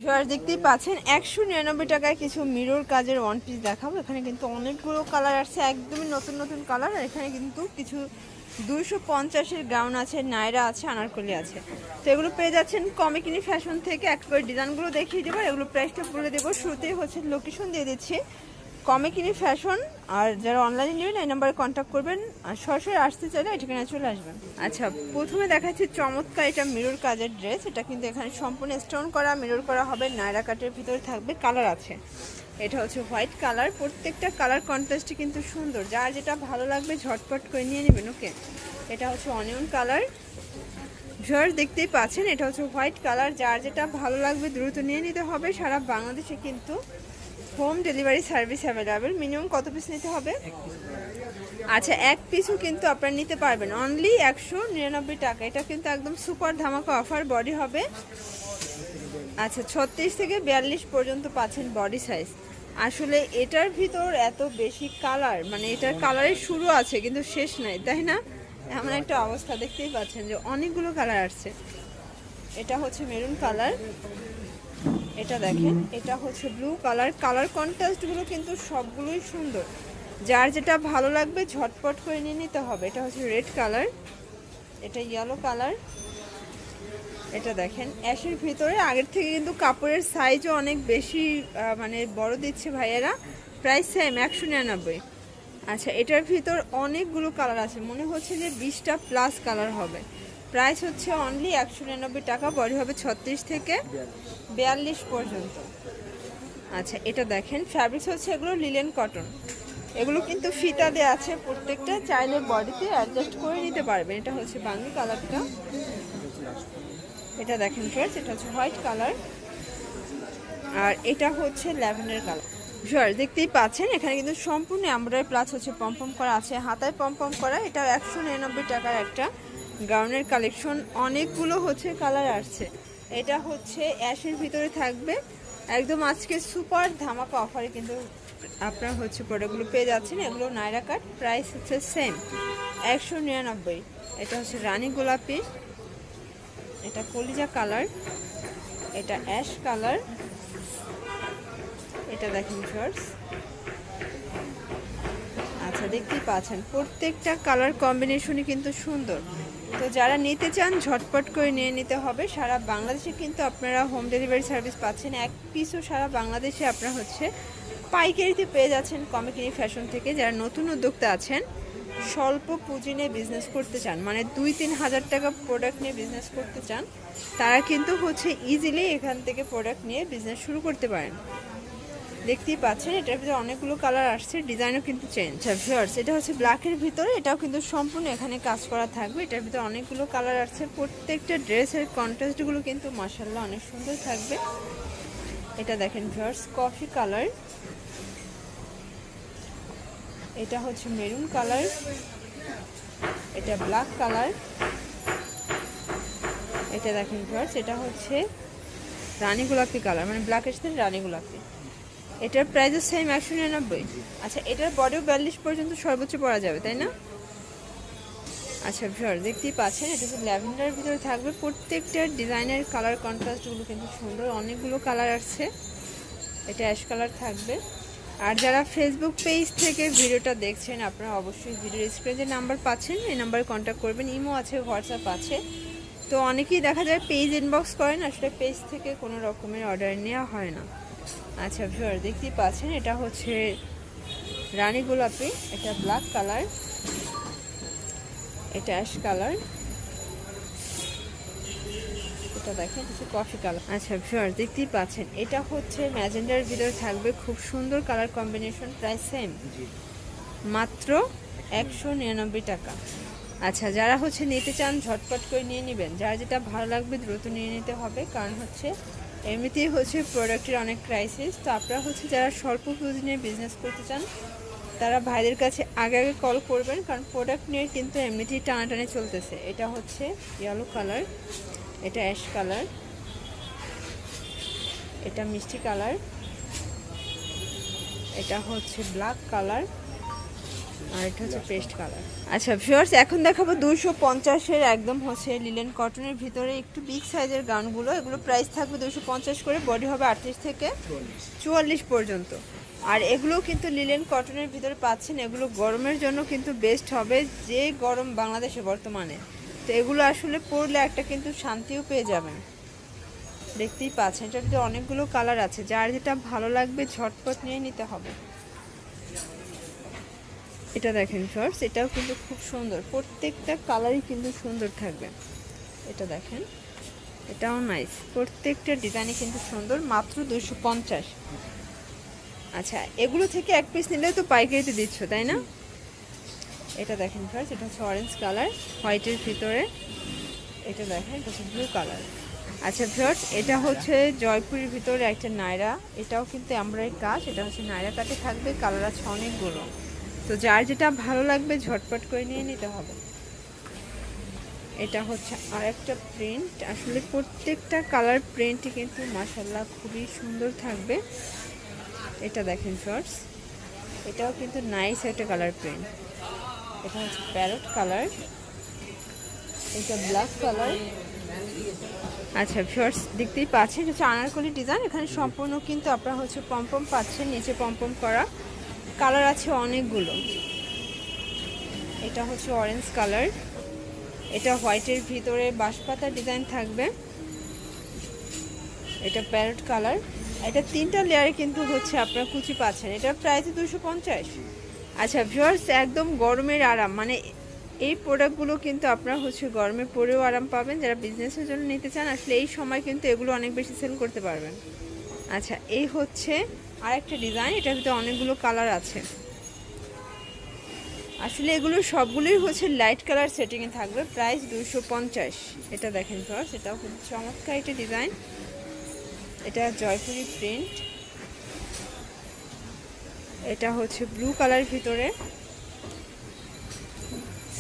Viewers দেখতেই পাচ্ছেন 199 টাকায় কিছু মিরর কাজের ওয়ান পিস দেখাবো। এখানে কিন্তু অনেকগুলো কালার আছে, একদমই নতুন নতুন কালার। আর এখানে কিন্তু কিছু 250-এর গাউন আছে, নায়রা আছে, আনারকলি আছে। তো এগুলো পেয়ে যাচ্ছেন কমিকিনি ফ্যাশন থেকে। একবার ডিজাইনগুলো দেখিয়ে দেবো, এগুলো প্রাইসটা বলে দেবো। শুরুতেই হচ্ছে লোকেশন দিয়ে দিচ্ছি কমিকিনি ফ্যাশন। আর যারা অনলাইনে নেবেন এই নাম্বারে কন্ট্যাক্ট করবেন, আর সরাসরি আসতে চাইলে এই ঠিকানায় চলে আসবেন। আচ্ছা, প্রথমে দেখাচ্ছি চমৎকার এটা মিরর কাজের ড্রেস। এটা কিন্তু এখানে সম্পূর্ণ স্টোন করা, মিরর করা হবে, নায়রা কাটের ভিতরে থাকবে। কালার আছে, এটা হচ্ছে হোয়াইট কালার। প্রত্যেকটা কালার কন্ট্রাস্টই কিন্তু সুন্দর, যার যেটা ভালো লাগবে ঝটপট করে নিয়ে নেবেন। ওকে, এটা হচ্ছে অনিয়ন কালার। ভিউয়ার্স দেখতেই পাচ্ছেন, এটা হচ্ছে হোয়াইট কালার। যার যেটা ভালো লাগবে দ্রুত নিয়ে নিতে হবে। সারা বাংলাদেশে কিন্তু home delivery service available. Minimum কত পিস নিতে হবে? আচ্ছা, এক পিসও কিন্তু আপনারা নিতে পারবেন, অনলি 199 টাকা। এটা কিন্তু একদম সুপার ধামাকা অফার। বডি হবে আচ্ছা 36 থেকে 42 পর্যন্ত পাচ্ছেন বডি সাইজ। আসলে এটার ভিতর এত বেশি কালার, মানে এটার কালারের শুরু আছে কিন্তু শেষ নাই, তাই না? এমন একটা অবস্থা। দেখতেই পাচ্ছেন যে অনেকগুলো কালার আসছে। এটা হচ্ছে মেরুন কালার, এটা দেখেন, এটা হচ্ছে ব্লু কালার। কালার কন্ট্রাস্টগুলো কিন্তু সবগুলোই সুন্দর, যার যেটা ভালো লাগবে ঝটপট করে নিয়ে নিতে হবে। এটা হচ্ছে রেড কালার, এটা ইয়েলো কালার। এটা দেখেন অ্যাশের ভিতরে। আগের থেকে কিন্তু কাপড়ের সাইজও অনেক বেশি মানে বড় দিচ্ছে ভাইয়েরা। Price same 199। আচ্ছা, এটার ভিতর অনেকগুলো কালার আছে, মনে হচ্ছে যে 20টা প্লাস কালার হবে। প্রাইস হচ্ছে অনলি 199 টাকা। বডি হবে 36 থেকে 42 পর্যন্ত। আচ্ছা, এটা দেখেন ফ্যাব্রিক্স হচ্ছে এগুলো লিলেন কটন। এগুলো কিন্তু ফিতা দেওয়া আছে প্রত্যেকটা, চাইলে বডিতে অ্যাডজাস্ট করে নিতে পারবেন। এটা হচ্ছে বাঙ্গি কালারটা। এটা দেখেন ফ্রেন্ডস, এটা হচ্ছে হোয়াইট কালার, আর এটা হচ্ছে ল্যাভেন্ডার কালার। ভিউয়ার্স দেখতেই পাচ্ছেন এখানে কিন্তু সম্পূর্ণ এমব্রয়ডারি প্লাস হচ্ছে পমপম করা আছে, হাতায় পমপম করা। এটা 199 টাকার একটা গাউনের কালেকশন। অনেকগুলো হচ্ছে কালার আসছে। এটা হচ্ছে অ্যাশের ভিতরে থাকবে। একদম আজকে সুপার ধামাকা অফারে কিন্তু আপনার হচ্ছে প্রোডাক্টগুলো পেয়ে যাচ্ছেন। এগুলো নায়রা কাট, প্রাইস হচ্ছে সেম 199। এটা হচ্ছে রানী গোলাপি, এটা কলিজা কালার, এটা অ্যাশ কালার। এটা দেখেন ভিউয়ার্স। আচ্ছা, দেখতেই পাচ্ছেন প্রত্যেকটা কালার কম্বিনেশনই কিন্তু সুন্দর। তো যারা নিতে চান ঝটপট করে নিয়ে নিতে হবে। সারা বাংলাদেশে কিন্তু আপনারা হোম ডেলিভারি সার্ভিস পাচ্ছেন। এক পিসও সারা বাংলাদেশে আপনারা হচ্ছে পাইকারিতে পেয়ে যাচ্ছেন কমিকিনি ফ্যাশন থেকে। যারা নতুন উদ্যোক্তা আছেন, স্বল্প পুঁজি নিয়ে বিজনেস করতে চান, মানে 2-3 হাজার টাকা প্রোডাক্ট নিয়ে বিজনেস করতে চান, তারা কিন্তু হচ্ছে ইজিলি এখান থেকে প্রোডাক্ট নিয়ে বিজনেস শুরু করতে পারেন। দেখতেই পাচ্ছেন এটার ভিতরে অনেকগুলো কালার আসছে, ডিজাইনও কিন্তু চেঞ্জ। ভিউয়ার্স, এটা হচ্ছে ব্ল্যাকের ভিতরে, এটাও কিন্তু সম্পূর্ণ এখানে কাজ করা থাকবে। এটার ভিতরে অনেকগুলো কালার আসছে। প্রত্যেকটা ড্রেসের কন্ট্রাস্টগুলো কিন্তু মাশাআল্লাহ অনেক সুন্দর থাকবে। এটা দেখেন ভিউয়ার্স, কফি কালার, এটা হচ্ছে মেরুন কালার, এটা ব্ল্যাক কালার। এটা দেখেন ভিউয়ার্স, এটা হচ্ছে রানী গোলাপি কালার, মানে ব্ল্যাকের সাথে রানী গোলাপি। এটার প্রাইসও সেম 199। আচ্ছা, এটার বডিও 42 পর্যন্ত সর্বোচ্চ পরা যাবে, তাই না? আচ্ছা ভিউয়ার্স দেখতেই পাচ্ছেন, এটা হচ্ছে ল্যাভেন্ডারের ভিতরে থাকবে। প্রত্যেকটা ডিজাইনের কালার কন্ট্রাস্টগুলো কিন্তু সুন্দর, অনেকগুলো কালার আসছে। এটা অ্যাশ কালার থাকবে। আর যারা ফেসবুক পেজ থেকে ভিডিওটা দেখছেন, আপনারা অবশ্যই ভিডিওর স্ক্রিনে নাম্বার পাচ্ছেন, এই নাম্বারে কন্ট্যাক্ট করবেন। ইমো আছে, হোয়াটসঅ্যাপ আছে। তো অনেকেই দেখা যায় পেজ ইনবক্স করেন, আসলে পেজ থেকে কোনো রকমের অর্ডার নেওয়া হয় না। আচ্ছা ভিউয়ার্স দেখতেই পাচ্ছেন, এটা হচ্ছে রানী গোলাপি, এটা ব্ল্যাক কালার, এটা অ্যাশ কালার, এটা দেখেন হচ্ছে কফি কালার। আচ্ছা ভিউয়ার্স দেখতেই পাচ্ছেন, এটা হচ্ছে ম্যাজেন্ডার ভিতরে থাকবে, খুব সুন্দর কালার কম্বিনেশন। প্রাইস সেম, মাত্র 199 টাকা। আচ্ছা, যারা হচ্ছে নিতে চান ঝটপট করে নিয়ে নেবেন। যার যেটা ভালো লাগবে দ্রুত নিয়ে নিতে হবে, কারণ হচ্ছে এমনিতেই হচ্ছে প্রোডাক্টের অনেক ক্রাইসিস। তো আপনারা হচ্ছে যারা স্বল্প পুঁজি নিয়ে বিজনেস করতে চান, তারা ভাইদের কাছে আগে আগে কল করবেন, কারণ প্রোডাক্ট নিয়ে কিন্তু এমনিতেই টানাটানি চলতেছে। এটা হচ্ছে ইয়েলো কালার, এটা অ্যাশ কালার, এটা মিষ্টি কালার, এটা হচ্ছে ব্ল্যাক কালার, আর এটা হচ্ছে পেস্ট কালার। আচ্ছা ভিউয়ার্স, এখন দেখাবো 250-এর একদম হচ্ছে লিলেন কটনের ভিতরে একটু বিগ সাইজের গাউনগুলো। এগুলো প্রাইস থাকবে 250 করে, বডি হবে 38 থেকে 44 পর্যন্ত। আর এগুলো কিন্তু লিলেন কটনের ভিতরে পাচ্ছেন। এগুলো গরমের জন্য কিন্তু বেস্ট হবে, যে গরম বাংলাদেশে বর্তমানে। তো এগুলো আসলে পরলে একটা কিন্তু শান্তিও পেয়ে যাবেন। দেখতেই পাচ্ছেন এটার ভিতরে অনেকগুলো কালার আছে, যার যেটা ভালো লাগবে ঝটপট নিয়ে নিতে হবে। এটা দেখেন শর্টস, এটাও কিন্তু খুব সুন্দর, প্রত্যেকটা কালারই কিন্তু সুন্দর থাকবে। এটা দেখেন, এটাও নাইস, প্রত্যেকটা ডিজাইনই কিন্তু সুন্দর, মাত্র 250। আচ্ছা, এগুলো থেকে এক পিস নিলে তো পাইকারিতে দিচ্ছ, তাই না? এটা দেখেন শর্টস, এটা হচ্ছে অরেঞ্জ কালার হোয়াইটের ভিতরে। এটা দেখেন, এটা হচ্ছে ব্লু কালার। আচ্ছা ভিউয়ার্স, এটা হচ্ছে জয়পুরের ভিতরে একটা নায়রা, এটাও কিন্তু এমব্রয়ডারি কাজ। এটা হচ্ছে নায়রা কাটে থাকবে, কালার আছে অনেকগুলো। তো যার যেটা ভালো লাগবে ঝটপট করে নিয়ে নিতে হবে। এটা হচ্ছে আরেকটা প্রিন্ট, আসলে প্রত্যেকটা কালার প্রিন্টই কিন্তু মাশাআল্লাহ খুবই সুন্দর থাকবে। এটা দেখেন শর্টস, এটাও কিন্তু নাইস একটা কালার প্রিন্ট। এটা হচ্ছে প্যারট কালার, এটা ব্ল্যাক কালার। আচ্ছা ভিউয়ার্স, দেখতেই পাচ্ছেন এটা হচ্ছে আনারকলি ডিজাইন। এখানে সম্পূর্ণ কিন্তু আপনারা হচ্ছে পমপম পাচ্ছেন, নিচে পমপম করা, কালার আছে অনেকগুলো। এটা হচ্ছে অরেঞ্জ কালার, এটা হোয়াইটের ভিতরে বাঁশপাতা ডিজাইন থাকবে। এটা প্যারট কালার, এটা 3টা লেয়ারে কিন্তু হচ্ছে আপনারা কুচি পাচ্ছেন। এটা প্রাইস 250। আচ্ছা ভিউয়ার্স, একদম গরমের আরাম, মানে এই প্রোডাক্টগুলো কিন্তু আপনারা হচ্ছে গরমে পরেও আরাম পাবেন। যারা বিজনেসের জন্য নিতে চান, আসলে এই সময় কিন্তু এগুলো অনেক বেশি সেল করতে পারবেন। আচ্ছা, এই হচ্ছে আরেকটা ডিজাইন, এটার ভিতরে অনেকগুলো কালার আছে। আসলে এগুলো সবগুলোই হচ্ছে লাইট কালার সেটিংয়ে থাকবে, প্রাইস 250। এটা দেখেন ফার্স্ট, এটাও খুব চমৎকার একটা ডিজাইন। এটা জয়পুরি প্রিন্ট, এটা হচ্ছে ব্লু কালার ভিতরে।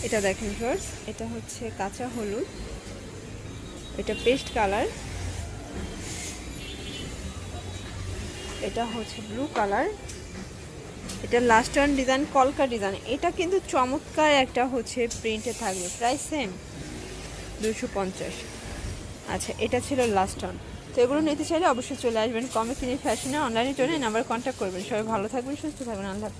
এটা দেখেন ফার্স্ট, এটা হচ্ছে কাঁচা হলুদ, এটা পেস্ট কালার, এটা হচ্ছে ব্লু কালার, এটা লাস্ট ওয়ান ডিজাইন কলকা ডিজাইন। এটা কিন্তু চমৎকার একটা হচ্ছে প্রিন্টে থাকবে, প্রাইস সেম 250। আচ্ছা, এটা ছিল লাস্ট ওয়ান। তো এগুলো নিতে চাইলে অবশ্যই চলে আসবেন কমে কিনে ফ্যাশনে, অনলাইনে চলে নাম্বার কন্ট্যাক্ট করবেন। সবাই ভালো থাকবেন, সুস্থ থাকবেন, আল্লাহ হাফেজ।